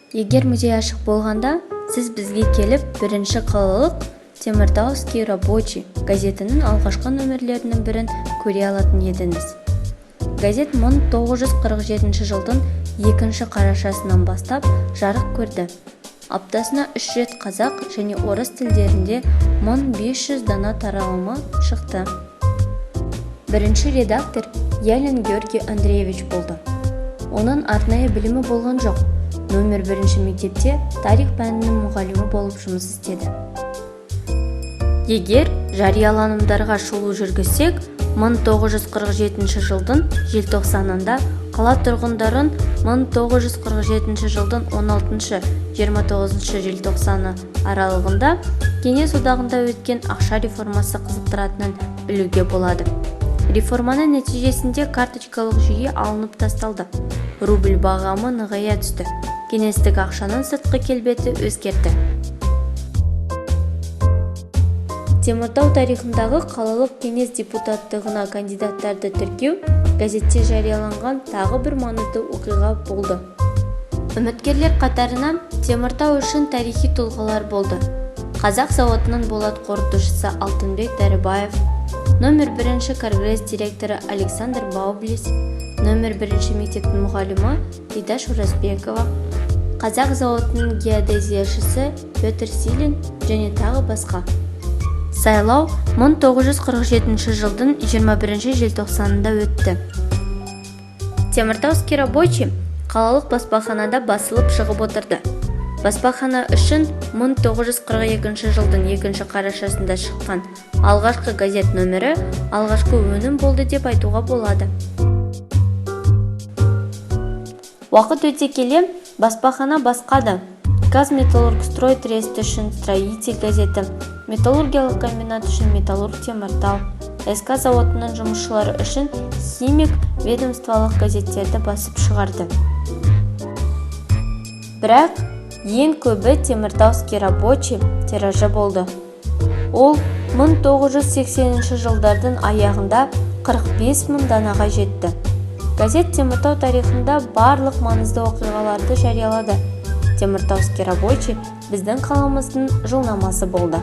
Егер музей ашық болғанда, сіз бізге келіп, бірінші қалалық Теміртауский рабочий газетінің алғашқы нөмірлерінің бірін көре алатын едіңіз. Газет 1947 жылдың 2 қарашасынан бастап жарық көрді. Аптасына 3 рет қазақ және орыс тілдерінде 1500 дана таралымы шықты. Бірінші редактор Ялин Георгий Андреевич болды. Оның арнайы білімі болған жоқ. Нөмір 1 мектепте тарих пәнінің мұғалімі болып жұмыс істеді. Егер жарияланымдарға шолу жүргізсек, 1947 жылдың желтоқсанында қала тұрғындарын 1947 жылдың 16-29 желтоқсаны аралығында Кеңес одағында өткен ақша реформасы қызықтыратынын білуге болады. Реформаның нәтижесінде карточкалық жүйе алынып тасталды. Рубль бағамы нығая түсті. Кеңестік ақшаның сыртқы келбеті өзгерді. Теміртау тарихындағы қалалық кеңес депутаттығына кандидаттарды тіркеу газетте жарияланған тағы бір маңызды оқиға болды. Үміткерлер қатарына Теміртау үшін тарихи тұлғалар болды. Қазақ зауытының болат қорытушысы Алтынбек Дәрібаев, нөмір 1 Каргрэс директоры Александр Баублис, нөмір 1 мектептің мұғалімі Дидаш Оразбекова, Қазақ зауытының геодезияшысы Петр Силин және тағы басқа. Сайлау 1947 жылдың 21 желтоқсанында өтті. Теміртауский рабочий қалалық баспаханада басылып шығып отырды. Баспахана үшін 1942 жылдың 2 қарашасында шыққан алғашқы газет нөмірі алғашқы өнім болды деп айтуға болады. Уақыт өте келе баспахана басқады. Казметаллургстрой трест үшін строитель газеті, металлургиялық комбинат үшін металлург Теміртау, СК зауытының жұмысшылары үшін химик ведомстволық газеттерді басып шығарды. Бірақ ең көбі Теміртауский рабочий тиражы болды. Ол 1980 жылдардың аяғында 45 000 данаға жетті. Газет Теміртау тарихында барлық маңызды оқиғаларды жариялады. Теміртауский рабочий біздің қаламыздың жылнамасы болды.